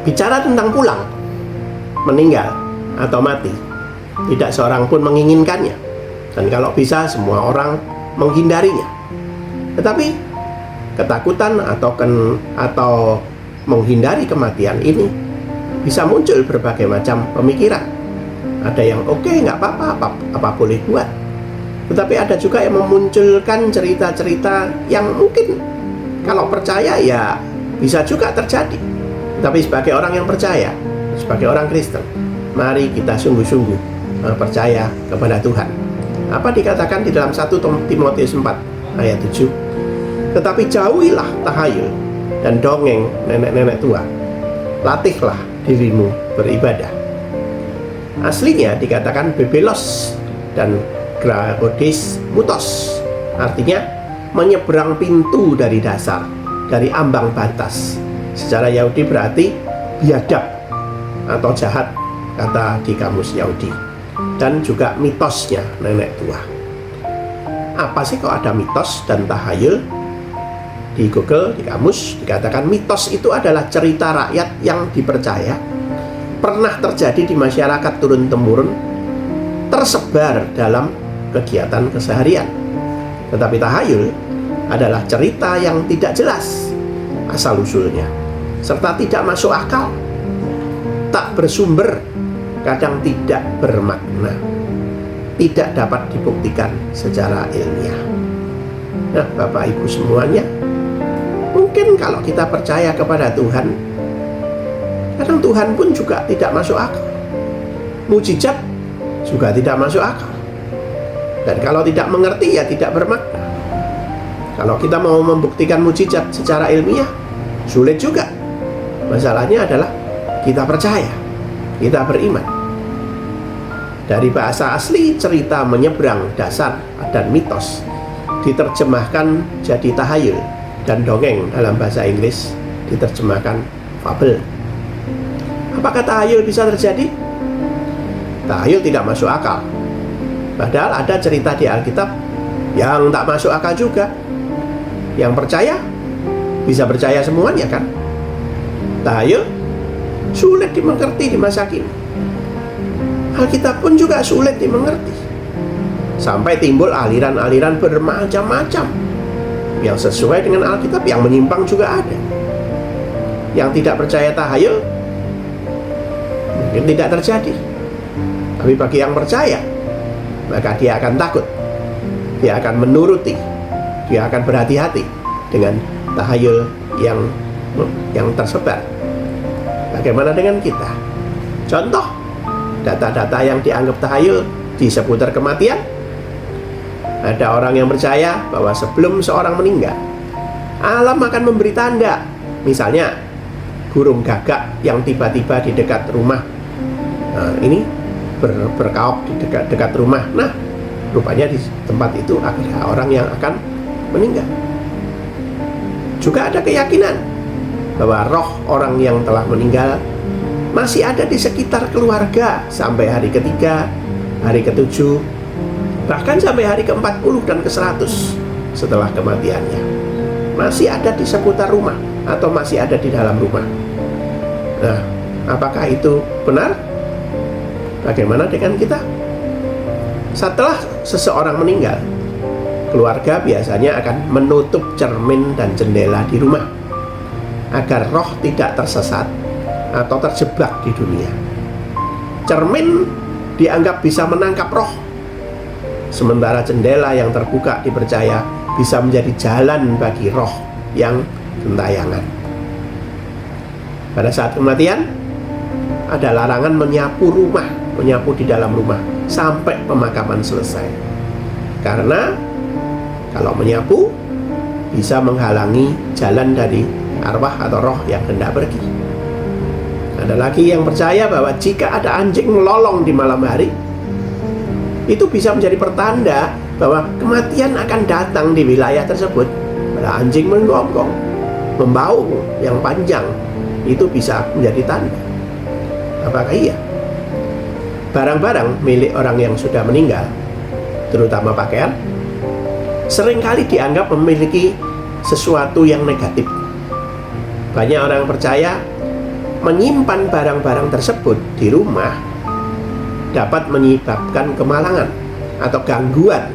bicara tentang pulang, meninggal atau mati, tidak seorang pun menginginkannya. Dan kalau bisa semua orang menghindarinya. Tetapi ketakutan atau menghindari kematian ini bisa muncul berbagai macam pemikiran. Ada yang oke, nggak apa-apa, apa boleh buat. Tetapi ada juga yang memunculkan cerita-cerita yang mungkin kalau percaya ya bisa juga terjadi. Tapi sebagai orang yang percaya, sebagai orang Kristen, mari kita sungguh-sungguh percaya kepada Tuhan. Apa dikatakan di dalam 1 Timotius 4 ayat 7? Tetapi jauhilah tahayul dan dongeng nenek-nenek tua. Latihlah dirimu beribadah. Aslinya dikatakan bebelos dan gragodes mutos. Artinya menyeberang pintu dari dasar, dari ambang batas. Secara Yahudi berarti biadab atau jahat, kata di kamus Yahudi. Dan juga mitosnya nenek tua. Apa sih kok ada mitos dan tahayul? Di Google, di kamus dikatakan mitos itu adalah cerita rakyat yang dipercaya pernah terjadi di masyarakat turun-temurun, tersebar dalam kegiatan keseharian. Tetapi tahayul adalah cerita yang tidak jelas asal-usulnya, serta tidak masuk akal, tak bersumber, kadang tidak bermakna, tidak dapat dibuktikan secara ilmiah. Nah, Bapak Ibu semuanya, mungkin kalau kita percaya kepada Tuhan, kadang Tuhan pun juga tidak masuk akal. Mujizat juga tidak masuk akal. Dan kalau tidak mengerti ya tidak bermakna. Kalau kita mau membuktikan mujizat secara ilmiah, sulit juga. Masalahnya adalah kita percaya, kita beriman. Dari bahasa asli cerita menyeberang dasar dan mitos diterjemahkan jadi tahayul, dan dongeng dalam bahasa Inggris diterjemahkan fabel. Apakah tahayul bisa terjadi? Tahayul tidak masuk akal. Padahal ada cerita di Alkitab yang tak masuk akal juga. Yang percaya bisa percaya semuanya kan? Tahayul sulit dimengerti di masa kini. Alkitab pun juga sulit dimengerti. Sampai timbul aliran-aliran bermacam-macam yang sesuai dengan Alkitab, yang menyimpang juga ada. Yang tidak percaya tahayul mungkin tidak terjadi. Tapi bagi yang percaya, maka dia akan takut, dia akan menuruti, dia akan berhati-hati dengan tahayul yang tersebar. Bagaimana dengan kita? Contoh, data-data yang dianggap tahayul di seputar kematian. Ada orang yang percaya bahwa sebelum seorang meninggal, alam akan memberi tanda. Misalnya burung gagak yang tiba-tiba di dekat rumah. Nah, ini berkaok di dekat rumah. Nah, rupanya di tempat itu ada orang yang akan meninggal. Juga ada keyakinan bahwa roh orang yang telah meninggal masih ada di sekitar keluarga sampai hari ketiga, hari ketujuh, bahkan sampai hari ke-40 dan ke-100 setelah kematiannya. Masih ada di seputar rumah atau masih ada di dalam rumah. Nah, apakah itu benar? Bagaimana dengan kita? Setelah seseorang meninggal, keluarga biasanya akan menutup cermin dan jendela di rumah agar roh tidak tersesat atau terjebak di dunia. Cermin dianggap bisa menangkap roh, sementara jendela yang terbuka dipercaya bisa menjadi jalan bagi roh yang gentayangan. Pada saat kematian, ada larangan menyapu di dalam rumah sampai pemakaman selesai. Karena kalau menyapu bisa menghalangi jalan dari arwah atau roh yang hendak pergi. Ada lagi yang percaya bahwa jika ada anjing melolong di malam hari, itu bisa menjadi pertanda bahwa kematian akan datang di wilayah tersebut. Ada anjing menggonggong, membau yang panjang, itu bisa menjadi tanda. Apakah iya? Barang-barang milik orang yang sudah meninggal, terutama pakaian, seringkali dianggap memiliki sesuatu yang negatif. Banyak orang percaya menyimpan barang-barang tersebut di rumah dapat menyebabkan kemalangan atau gangguan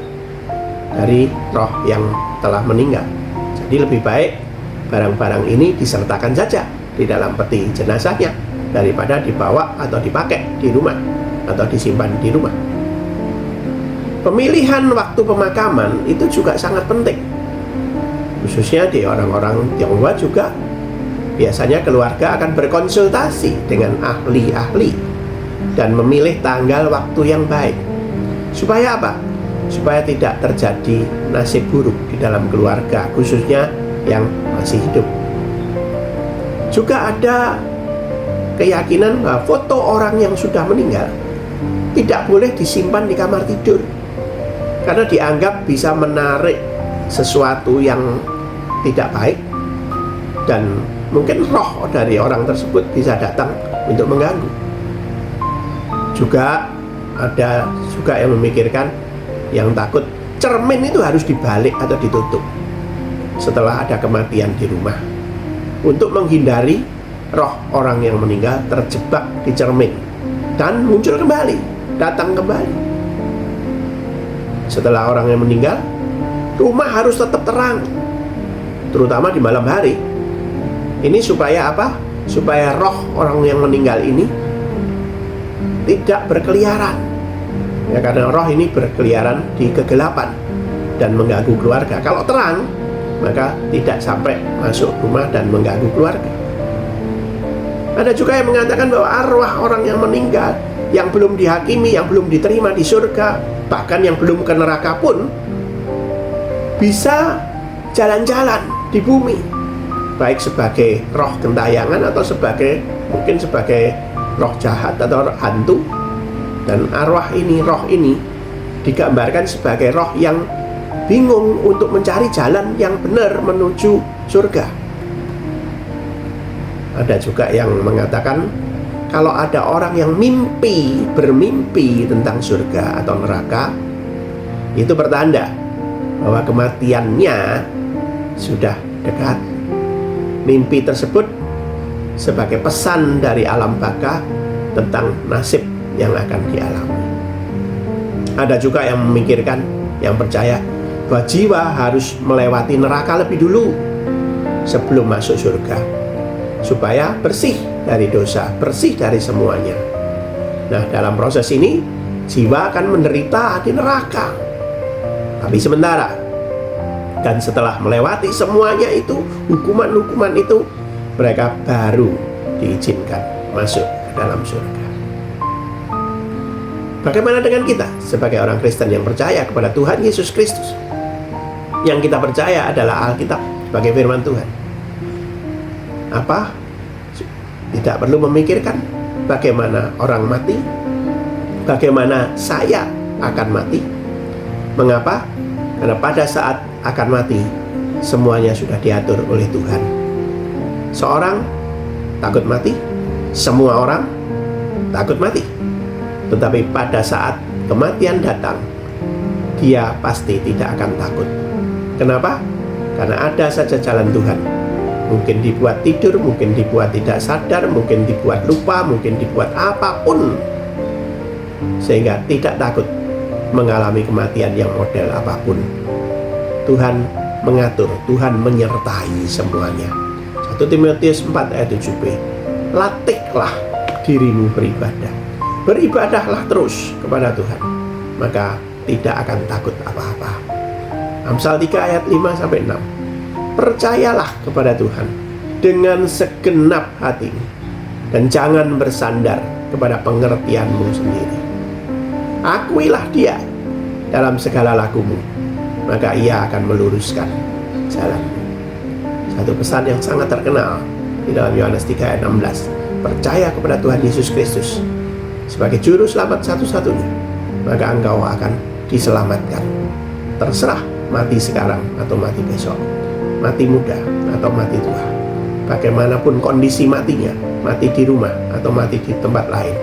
dari roh yang telah meninggal. Jadi lebih baik barang-barang ini disertakan saja di dalam peti jenazahnya daripada dibawa atau dipakai di rumah atau disimpan di rumah. Pemilihan waktu pemakaman itu juga sangat penting, khususnya di orang-orang Tionghoa juga. Biasanya keluarga akan berkonsultasi dengan ahli-ahli dan memilih tanggal waktu yang baik. Supaya apa? Supaya tidak terjadi nasib buruk di dalam keluarga, khususnya yang masih hidup. Juga ada keyakinan bahwa foto orang yang sudah meninggal tidak boleh disimpan di kamar tidur, karena dianggap bisa menarik sesuatu yang tidak baik, dan mungkin roh dari orang tersebut bisa datang untuk mengganggu. Juga ada yang memikirkan, yang takut cermin itu harus dibalik atau ditutup setelah ada kematian di rumah, untuk menghindari roh orang yang meninggal terjebak di cermin dan muncul kembali, datang kembali. Setelah orang yang meninggal, rumah harus tetap terang, terutama di malam hari. Ini supaya apa? Supaya roh orang yang meninggal ini tidak berkeliaran. Ya, karena roh ini berkeliaran di kegelapan dan mengganggu keluarga. Kalau terang, maka tidak sampai masuk rumah dan mengganggu keluarga. Ada juga yang mengatakan bahwa arwah orang yang meninggal, yang belum dihakimi, yang belum diterima di surga, bahkan yang belum ke neraka pun bisa jalan-jalan di bumi, baik sebagai roh gentayangan atau mungkin sebagai roh jahat atau hantu. Dan arwah ini, roh ini digambarkan sebagai roh yang bingung untuk mencari jalan yang benar menuju surga. Ada juga yang mengatakan kalau ada orang yang bermimpi tentang surga atau neraka, itu pertanda bahwa kematiannya sudah dekat. Mimpi tersebut sebagai pesan dari alam baka tentang nasib yang akan dialami. Ada juga yang memikirkan, yang percaya bahwa jiwa harus melewati neraka lebih dulu sebelum masuk surga, supaya bersih dari dosa, bersih dari semuanya. Nah, dalam proses ini jiwa akan menderita di neraka, tapi sementara. Dan setelah melewati semuanya itu, hukuman-hukuman itu, mereka baru diizinkan masuk ke dalam surga. Bagaimana dengan kita sebagai orang Kristen yang percaya kepada Tuhan Yesus Kristus? Yang kita percaya adalah Alkitab sebagai firman Tuhan. Apa? Tidak perlu memikirkan bagaimana orang mati, bagaimana saya akan mati. Mengapa? Karena pada saat akan mati, semuanya sudah diatur oleh Tuhan. Seorang takut mati, semua orang takut mati. Tetapi pada saat kematian datang, dia pasti tidak akan takut. Kenapa? Karena ada saja jalan Tuhan. Mungkin dibuat tidur, mungkin dibuat tidak sadar, mungkin dibuat lupa, mungkin dibuat apapun, sehingga tidak takut mengalami kematian yang model apapun. Tuhan mengatur, Tuhan menyertai semuanya. 1 Timotius 4 ayat 7b. Latihlah dirimu beribadah. Beribadahlah terus kepada Tuhan, maka tidak akan takut apa-apa. Amsal 3 ayat 5-6. Percayalah kepada Tuhan dengan segenap hatimu, dan jangan bersandar kepada pengertianmu sendiri. Akuilah Dia dalam segala lakumu, maka Ia akan meluruskan jalanmu. Satu pesan yang sangat terkenal di dalam Yohanes 3 ayat 16. Percaya kepada Tuhan Yesus Kristus sebagai juru selamat satu-satunya, maka engkau akan diselamatkan. Terserah mati sekarang atau mati besok, mati muda atau mati tua, bagaimanapun kondisi matinya, mati di rumah atau mati di tempat lain,